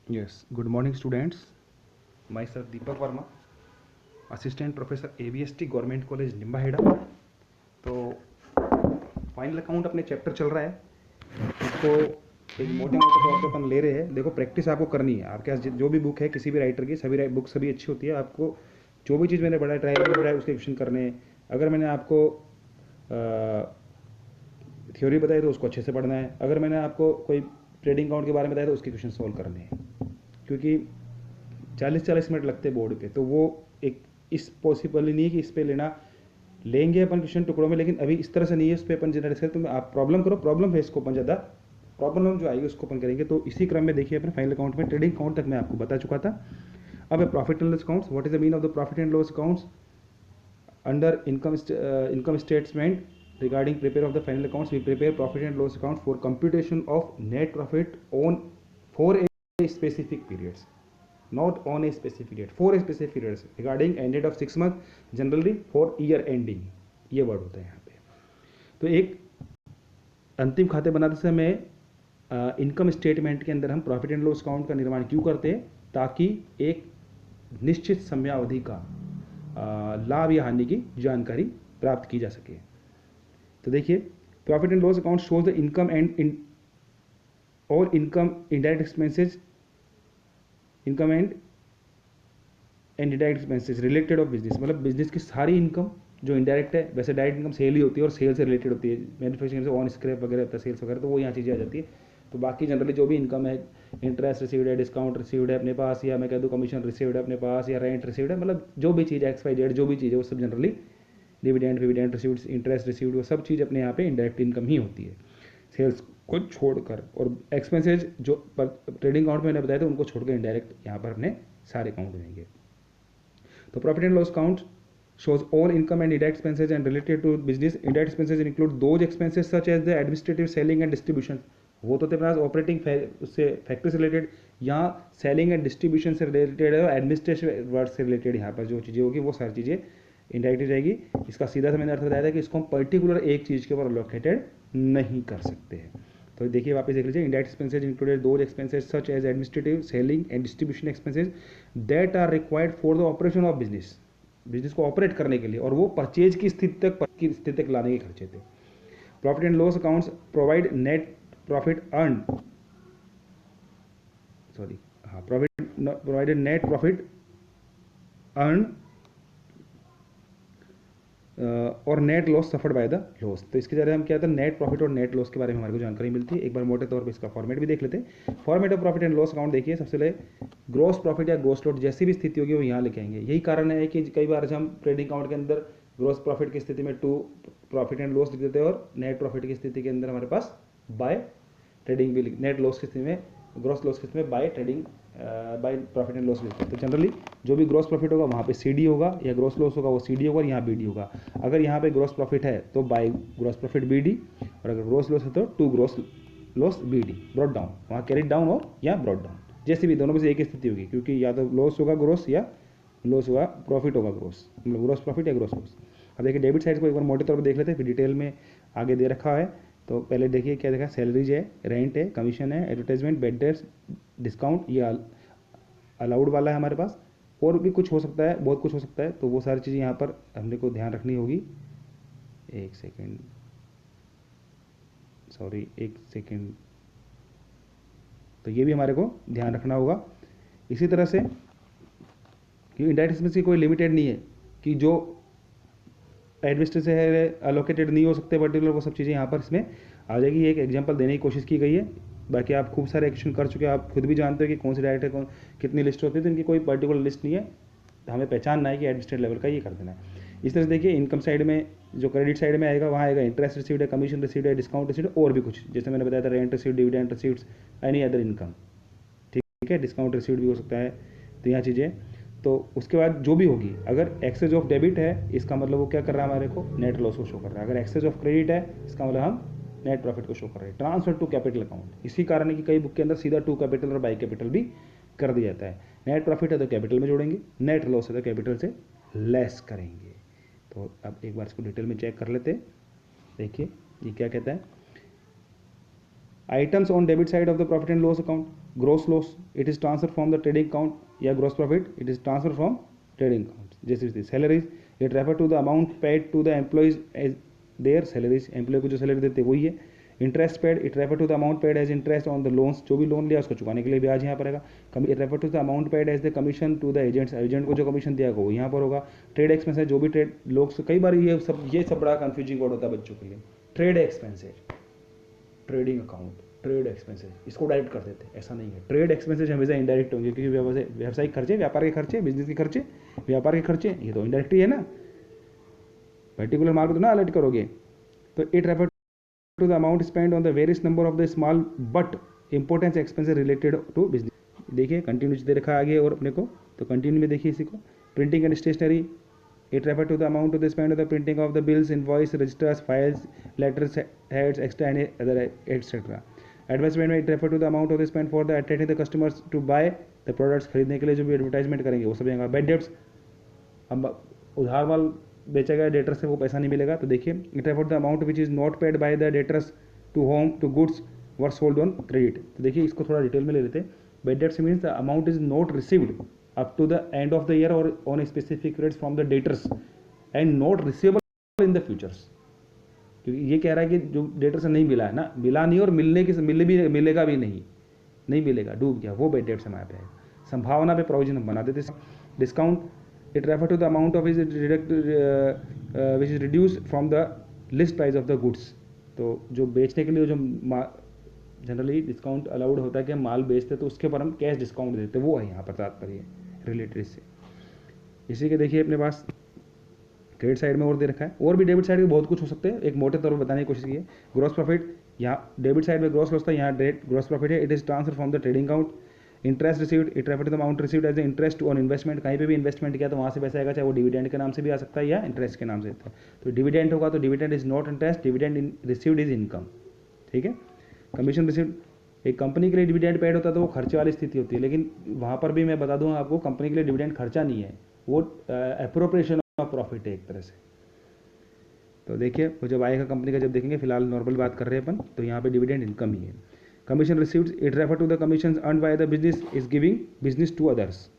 Yes, good morning students. Myself Deepak Verma, Assistant Professor ABST Government College Nimbahera. तो final account अपने chapter चल रहा है, इसको एक मोटे मोटे तौर पे अपन ले रहे हैं। देखो प्रैक्टिस आपको करनी है, आपके पास जो भी बुक है किसी भी राइटर की, सभी बुक सभी अच्छी होती है। आपको जो भी चीज़ मैंने पढ़ाया ट्राई उसके क्वेश्चन करने हैं। अगर मैंने आपको थ्योरी बताई तो उसको अच्छे से पढ़ना है। अगर मैंने आपको कोई ट्रेडिंग अकाउंट के बारे में बताया तो उसके क्वेश्चन सॉल्व करने हैं, क्योंकि 40-40 मिनट लगते हैं बोर्ड पे। तो वो एक इस पॉसिबल नहीं है कि इस पे लेंगे अपन क्वेश्चन टुकड़ों में, लेकिन अभी इस तरह से नहीं है उस पर अपन जनरल करें। तो आप प्रॉब्लम करो, प्रॉब्लम फेस को अपन ज़्यादा प्रॉब्लम जो आएगी उसको अपन करेंगे। तो इसी क्रम में देखिए अपने फाइनल अकाउंट में ट्रेडिंग अकाउंट तक मैं आपको बता चुका था। अब profit and loss accounts, what is the mean of the profit and loss accounts under income statement regarding prepare of the final accounts. We prepare profit and loss account for computation of net profit on for a specific periods, not on a specific date, for a specific periods regarding ended of 6 month, generally for year ending, ये word होता है यहाँ पे। तो एक अंतिम खाते बनाते समय इनकम स्टेटमेंट के अंदर हम प्रॉफिट एंड लॉस अकाउंट का निर्माण क्यों करते हैं, ताकि एक निश्चित समयावधि का लाभ या हानि की जानकारी प्राप्त की जा सके। तो देखिए profit and loss account shows the income and और income indirect expenses, income and indirect expenses related of business, मतलब बिजनेस की सारी इनकम जो इनडायरेक्ट है। वैसे डायरेक्ट इनकम सेल ही होती है और सेल से रिलेटेड होती है, मैन्युफैक्चरिंग से ऑन स्क्रैप वगैरह होता है, सेल्स वगैरह, तो वो यहाँ चीज़ें आ जाती है। तो बाकी जनरली जो भी इनकम है, इंटरेस्ट रिसीव्ड है, डिस्काउंट रिसीव्ड है अपने पास, या मैं कह दूँ कमीशन रिसीव्ड है अपने पास, या रेंट रिसीव्ड है, मतलब जो भी चीज़ XYZ जो भी चीज़ है वो सब जनरली डिविडेंड विविडेंड रिसीव्ड, इंटरेस्ट रिसीव्ड, वो सब चीज़ अपने यहाँ पे इनडायरेक्ट इनकम ही होती है, सेल्स को छोड़कर। और एक्सपेंसेज जो ट्रेडिंग अकाउंट में मैंने बताया था उनको छोड़कर इनडायरेक्ट यहाँ पर अपने सारे अकाउंट हो जाएंगे। तो profit and loss account shows all income and indirect expenses and related to business. Indirect expenses include those expenses such as the administrative, selling and distribution, वो तो तेरे पास ऑपरेटिंग उससे फैक्ट्री से रिलेटेड, यहाँ सेलिंग एंड डिस्ट्रीब्यूशन से related है, administration word से related यहाँ पर जो चीज़ें होगी वो सारी चीज़ें इनडायरेक्ट रहेगी। इसका सीधा सा मैंने अर्थ बताया था कि इसको हम पर्टिकुलर एक चीज़ के ऊपर अलोकेटेड नहीं कर सकते हैं। तो देखिए वापस देख लीजिए, indirect expenses included those expenses such as administrative, selling and distribution expenses that are required for the operation of business, business को ऑपरेट करने के लिए, और वो परचेज की स्थिति तक लाने के खर्चे थे। Profit and loss accounts provide net profit earn, sorry हाँ, profit provided net profit earn और net loss suffered by the loss. तो इसके जरिए हम क्या था, नेट प्रॉफिट और नेट लॉस के बारे में हमारे को जानकारी मिलती है। एक बार मोटे तौर पे इसका फॉर्मेट भी देख लेते हैं। Format of profit and loss account देखिए, सबसे पहले ग्रॉस प्रॉफिट या ग्रॉस लॉस जैसी भी स्थिति होगी वो यहाँ लिखे आएंगे। यही कारण है कि कई बार हम ट्रेडिंग अकाउंट के अंदर ग्रॉस प्रॉफिट की स्थिति में टू प्रॉफिट एंड लॉस लिख देते हैं, और नेट प्रॉफिट की स्थिति के अंदर हमारे पास बाय ट्रेडिंग भी, नेट लॉस की स्थिति में, ग्रॉस लॉस की स्थिति में by trading, by profit and loss लिखते हैं। तो जनरली जो भी ग्रॉस प्रॉफिट होगा वहाँ पे CD होगा, या ग्रॉस लॉस होगा वो CD होगा, और यहाँ BD होगा। अगर यहाँ पे ग्रॉस प्रॉफिट है तो बाय ग्रॉस प्रॉफिट BD, और अगर ग्रॉस लॉस है तो to gross loss BD, brought down, वहाँ कैरिड डाउन और यहाँ ब्रॉड डाउन, जैसे भी दोनों में से एक ही स्थिति होगी, क्योंकि या तो लॉस होगा ग्रॉस या लॉस होगा प्रॉफिट होगा ग्रॉस, मतलब ग्रॉस प्रॉफिट या ग्रॉस लॉस। अब देखिए डेबिट साइड को एक बार मोटे तौर पर देख लेते हैं, फिर डिटेल में आगे दे रखा है। तो पहले देखिए क्या देखा, सैलरीज है, रेंट है, कमीशन है, एडवर्टाइजमेंट, बेड डेट्स, डिस्काउंट, ये अलाउड वाला है हमारे पास। और भी कुछ हो सकता है, बहुत कुछ हो सकता है, तो वो सारी चीज़ें यहाँ पर हमने को ध्यान रखनी होगी। एक सेकेंड, सॉरी एक सेकेंड, तो ये भी हमारे को ध्यान रखना होगा। इसी तरह से कि इंडायरेक्ट एक्सपेंस की कोई लिमिटेड नहीं है कि जो एडमिनिस्ट्रेशन से है अलोकेटेड नहीं हो सकते पर्टिकुलर, वो सब चीज़ें यहाँ पर इसमें आ जाएगी। एक एग्जांपल देने की कोशिश की गई है, बाकी आप खूब सारे एक्शन कर चुके हैं, आप खुद भी जानते हो कि कौन सी डायरेक्ट है, कौन कितनी लिस्ट होती है, तो इनकी कोई पर्टिकुलर लिस्ट नहीं है, हमें पहचानना है कि एडमिनिस्ट्रेट लेवल का ये कर देना है। इस तरह से देखिए इनकम साइड में जो क्रेडिट साइड में आएगा वहाँ आएगा इंटरेस्ट रिसीव्ड है, कमीशन रिसीव्ड है, डिस्काउंट रिसीव्ड, और भी कुछ जैसे मैंने बताया था, rent received, dividend received, any other income, ठीक है, डिस्काउंट रिसीव्ड भी हो सकता है। तो यहाँ चीज़ें, तो उसके बाद जो भी होगी, अगर एक्सेस ऑफ डेबिट है इसका मतलब वो क्या कर रहा है, हमारे को नेट लॉस को शो कर रहा है। अगर एक्सेस ऑफ क्रेडिट है इसका मतलब हम नेट प्रॉफिट को शो कर रहे हैं। ट्रांसफर टू कैपिटल अकाउंट, इसी कारण है कि कई बुक के अंदर सीधा टू कैपिटल और बाई कैपिटल भी कर दिया जाता है। नेट प्रॉफिट है तो कैपिटल में जोड़ेंगे, नेट लॉस है तो कैपिटल से लेस करेंगे। तो अब एक बार इसको डिटेल में चेक कर लेते हैं। देखिए ये क्या कहता है, items on debit side of the profit and loss account, gross loss it is transfer from the trading account या gross profit it is transfer from trading account. जैसे salaries it refer to the amount paid to the employees as their salaries, employ को जो salary देते हैं वही है. Interest paid it refer to the amount paid as interest on the loans, जो भी loan लिया उसको चुकाने के लिए ब्याज यहाँ पर आएगा. It refer to the amount paid as the commission to the agents, agent को जो कमीशन दिया वो यहाँ पर होगा. ट्रेड एक्सपेंस है, जो भी ट्रेड लोग कई बार ये सब बड़ा कंफ्यूजिंग वर्ड होता है बच्चों के लिए. Trade expenses, trading account, trade expenses, इसको डायरेक्ट कर देते हैं, ऐसा नहीं है. ट्रेड एक्सपेंसेज हमेशा इनडायरेक्ट होंगे क्योंकि व्यावसायिक खर्चे, व्यापार के खर्चे, बिजनेस के खर्चे, व्यापार के खर्चे, ये तो इनडायरेक्ट ही है ना, पर्टिकुलर माल को तो ना अलर्ट करोगे. तो it refer to the amount spend on the various number of the small but importance expenses related to business. देखिए कंटिन्यू दे रखा आगे और अपने को, तो कंटिन्यू में देखिए इसी को. Printing and stationery it refer to the amount of the spend of the printing of the bills, invoice, registers, files, letters, heads, extra and other etcetera. Advertisement में it refer to the amount of the spend for the attracting the customers to buy the products, खरीदने के लिए जो भी advertisement करेंगे वो सब आएगा. बैड डेब्ट्स, अब उधार माल बेचा गया डेटर से वो पैसा नहीं मिलेगा, तो देखिए it refer the amount which is not paid by the debtors to whom to goods were sold on credit. तो देखिए इसको थोड़ा डिटेल में ले लेते हैं. Bad debts means the amount is not received up to the end of the year और on specific periods from the debtors and not receivable in the futures. क्योंकि ये कह रहा है कि जो डेटर से नहीं मिला है ना, मिला नहीं और मिलेगा भी नहीं मिलेगा, डूब गया, वो बैड डेट्स हमारे पे है. संभावना पे प्रोविजन हम बना देते. Discount it refer to the amount of is deduct which is reduce from the list price of the goods. तो जो बेचने के लिए जो जनरली डिस्काउंट अलाउड होता है कि हम माल बेचते तो उसके ऊपर हम कैश डिस्काउंट देते, वो है यहाँ पर तात्पर्य रिलेटेड इससे. इसी के देखिए अपने पास क्रेडिट साइड में और दे रखा है, और भी डेबिट साइड में बहुत कुछ हो सकते हैं, एक मोटे तौर पर बताने की कोशिश की है. ग्रॉस प्रॉफिट, यहाँ डेबिट साइड में ग्रॉस लॉस था, यहाँ ग्रॉस प्रॉफिट है. It is transfer from the trading account. Interest received it refer to the amount received as the interest on investment. कहीं पे भी इन्वेस्टमेंट किया तो वहाँ से पैसा आएगा, चाहे वो डिविडेंड के नाम से भी आ सकता है या इंटरेस्ट के नाम से. तो डिविडेंड होगा तो dividend is not interest, dividend received is income. ठीक है. कमीशन रिसीव्ड, एक कंपनी के लिए डिविडेंड पेड होता है तो वो खर्चे वाली स्थिति होती है, लेकिन वहाँ पर भी मैं बता दूँ आपको, कंपनी के लिए डिविडेंड खर्चा नहीं है, वो एप्रोप्रिएशन ऑफ प्रॉफिट है एक तरह से. तो देखिए वो जब आएगा कंपनी का, जब देखेंगे, फिलहाल नॉर्मल बात कर रहे हैं अपन, तो यहाँ पे डिविडेंड इनकम ही है. Commission received it refer to the commission earned by the business is giving business to others.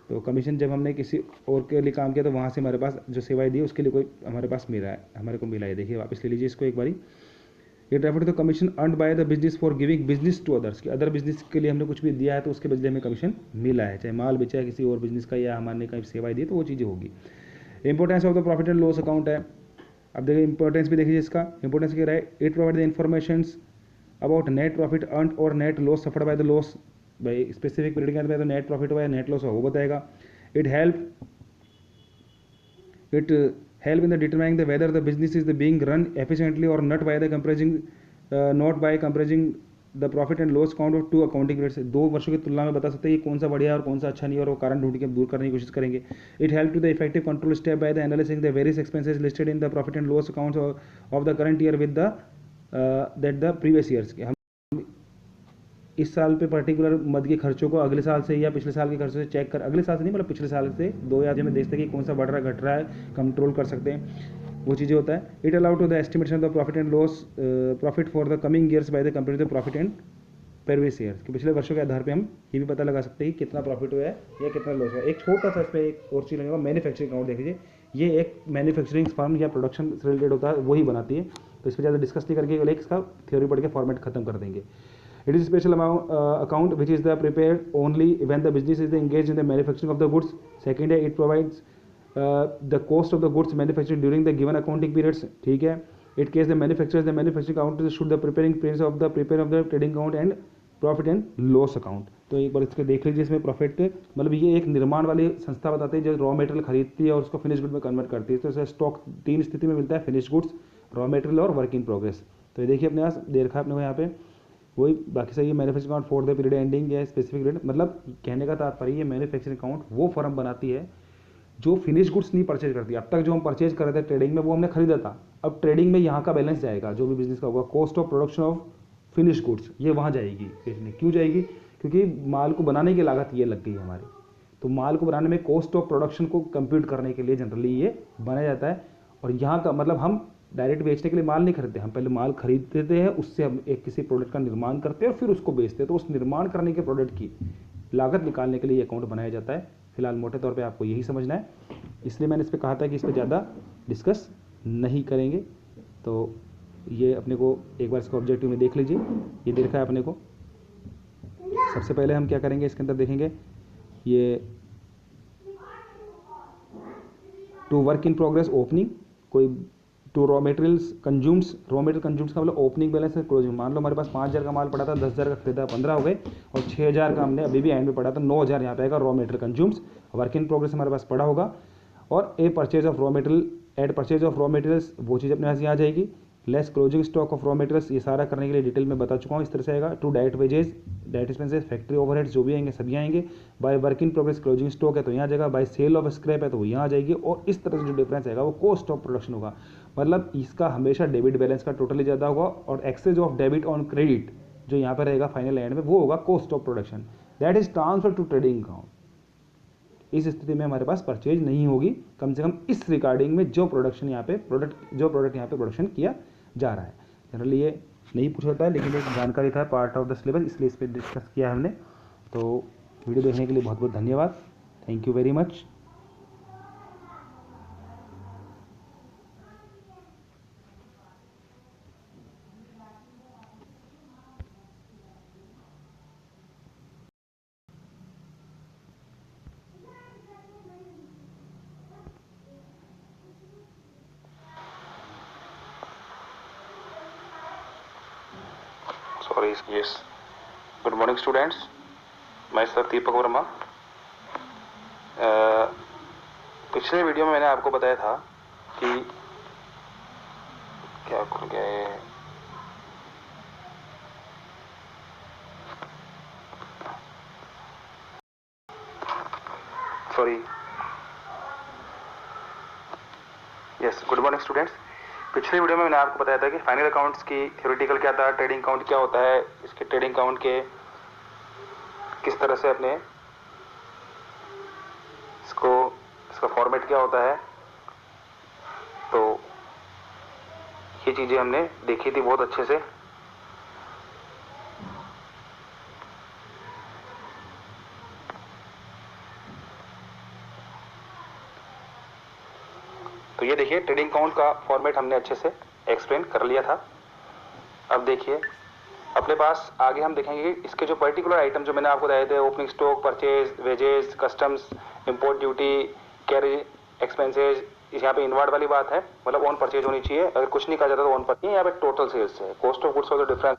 तो कमीशन जब हमने किसी और के लिए काम किया तो वहाँ से हमारे पास जो सेवाएं दी उसके लिए कोई हमारे पास मिला है, हमारे को मिला है. देखिए वापस ले लीजिए इसको एक बारी. It refer to the commission earned by the business for giving business to others, कि अदर बिजनेस के लिए हमने कुछ भी दिया है तो उसके बदले हमें कमीशन मिला है, चाहे माल बेचा है किसी और बिजनेस का या हमारे कहीं सेवाएं दी, तो वो चीज़ें होगी. Importance of the profit and loss account है. अब देखिए इंपॉर्टेंस भी देखिए इसका. इंपॉर्टेंस क्या है, it provide the information about net profit earn और net loss suffered by the loss. भाई स्पेसिफिक पीरियड के अंदर तो नेट प्रॉफिट हुआ है, नेट लॉस हुआ वो बताएगा. It help in the determining the whether the business is the being run efficiently और not by comparing the profit and loss account of two accounting periods. 2 वर्षों की तुलना में बता सकते हैं कि कौन सा बढ़िया और कौन सा अच्छा नहीं, और वो कारण ढूंढ के दूर करने की कोशिश करेंगे. It help to the effective control step by the analysing the various expenses listed in the profit and loss accounts of the current year with the that the previous years. हम इस साल पे पर्टिकुलर मद के खर्चों को अगले साल से या पिछले साल के खर्चों से चेक कर, अगले साल से नहीं मतलब पिछले साल से 2 या में देखते हैं कि कौन सा बढ़ रहा है घट रहा है, कंट्रोल कर सकते हैं, वो चीज़ें होता है. It allow to the estimation of the profit and loss profit for the coming years by the compare the profit and previous years, कि पिछले वर्षों के आधार पे हम ये भी पता लगा सकते हैं कि कितना प्रॉफिट हुआ है या कितना लॉस हुआ है. एक छोटा सा इस पर एक और चीज़ लगेगा, मैन्युफैक्चरिंग अकाउंट देख लीजिए. ये एक मैन्युफैक्चरिंग फर्म या प्रोडक्शन से रिलेटेड होता है, वही बनाती है, तो इस पर ज़्यादा डिस्कस नहीं करके इसका थ्योरी पढ़ के फॉर्मेट खत्म कर देंगे. It is a special account which is the prepared only when the business is engaged in the manufacturing of the goods. Second है, it provides the cost of the goods manufactured during the given accounting periods. ठीक है. It case the manufacturing account should the preparing periods of the prepare of the trading account and profit and loss account. तो एक बार इसको देख लीजिए. इसमें profit मतलब ये एक निर्माण वाली संस्था बताते हैं जो रॉ मटेरियल खरीदती है और उसको फिनिश गुड में कन्वर्ट करती है. तो इसे स्टॉक 3 स्थिति में मिलता है, फिनिश गुड्स, रॉ मटेरियल और वर्क इन प्रोग्रेस. तो ये देखिए अपने पास दे रखा है अपने को यहाँ पे, वही बाकी सही है. Manufacturing account for the period ending या स्पेसिफिक पीरियड, मतलब कहने का तात्पर्य ये मैन्युफैक्चरिंग अकाउंट वो फर्म बनाती है जो फिनिश गुड्स नहीं परचेज करती. अब तक जो हम परचेज कर रहे थे ट्रेडिंग में वो हमने खरीदा था, अब ट्रेडिंग में यहाँ का बैलेंस जाएगा, जो भी बिजनेस का होगा, cost of production of finish goods, ये वहाँ जाएगी. क्यों जाएगी? क्योंकि माल को बनाने की लागत ये लग गई हमारी, तो माल को बनाने में कॉस्ट ऑफ प्रोडक्शन को कंप्यूट करने के लिए जनरली ये बनाया जाता है. और यहाँ का मतलब हम डायरेक्ट बेचने के लिए माल नहीं खरीदते, हम पहले माल खरीदते हैं, उससे हम एक किसी प्रोडक्ट का निर्माण करते हैं और फिर उसको बेचते हैं। तो उस निर्माण करने के प्रोडक्ट की लागत निकालने के लिए अकाउंट बनाया जाता है। फिलहाल मोटे तौर पे आपको यही समझना है, इसलिए मैंने इस पर कहा था कि इस पर ज़्यादा डिस्कस नहीं करेंगे। तो ये अपने को एक बार इसको ऑब्जेक्टिव में देख लीजिए, ये दे रखा है अपने को। सबसे पहले हम क्या करेंगे, इसके अंदर देखेंगे ये to work in progress opening, कोई to raw materials consumes, raw material consumes का मतलब ओपनिंग बैलेंस है क्लोजिंग। मान लो हमारे पास 5,000 का माल पड़ा था, 10,000 का खरीदा, 15 हो गए, और 6,000 का हमने अभी भी एंड में पड़ा था, 9,000 यहाँ पे आएगा raw material consumes, work in progress हमारे पास पड़ा होगा। और a purchase of raw material, add purchase of raw materials, वो चीज़ अपने पास यहाँ आ जाएगी। Less closing stock of raw materials, ये सारा करने के लिए डिटेल में बता चुका हूँ, इस तरह से आएगा। To direct wages, direct expenses, factory overheads जो भी आएंगे सभी आएंगे। By work in progress closing stock है तो यहाँ आ जाएगा, बाय सेल ऑफ स्क्रैप है तो वो यहाँ आ जाएगी। और इस तरह से जो डिफरेंस आएगा वो कॉस्ट ऑफ प्रोडक्शन होगा, मतलब इसका हमेशा डेबिट बैलेंस का टोटली ज़्यादा होगा, और excess of debit on credit जो यहाँ पर रहेगा फाइनल एंड में वो होगा cost of production, that is transfer to trading account. इस स्थिति में हमारे पास परचेज नहीं होगी, कम से कम इस रिगार्डिंग में जो प्रोडक्शन यहाँ पे प्रोडक्ट यहाँ पे प्रोडक्शन किया जा रहा है। जनरली ये नहीं पूछा जाता है, लेकिन एक जानकारी था, पार्ट ऑफ द सिलेबस, इसलिए इस पर डिस्कस किया है हमने। तो वीडियो देखने के लिए बहुत बहुत धन्यवाद, thank you very much. Sorry, yes, good morning students, मैं सर दीपक वर्मा। पिछले वीडियो में मैंने आपको बताया था कि क्या खुल गया है, sorry, yes, good morning students. पिछले वीडियो में मैंने आपको बताया था कि फाइनल अकाउंट्स की थ्योरेटिकल क्या था, ट्रेडिंग अकाउंट क्या होता है, इसके ट्रेडिंग अकाउंट के किस तरह से अपने इसका फॉर्मेट क्या होता है। तो ये चीज़ें हमने देखी थी बहुत अच्छे से। तो ये देखिए ट्रेडिंग अकाउंट का फॉर्मेट हमने अच्छे से एक्सप्लेन कर लिया था। अब देखिए अपने पास आगे हम देखेंगे कि इसके जो पर्टिकुलर आइटम जो मैंने आपको बताए थे, opening stock, purchase, wages, customs, import duty, carriage expenses, यहाँ पे इनवर्ड वाली बात है, मतलब ऑन परचेज होनी चाहिए। अगर कुछ नहीं कहा जाता तो ऑन परचेज, यहाँ पे टोटल सेल्स है, कॉस्ट ऑफ गुड्स और डिफरेंस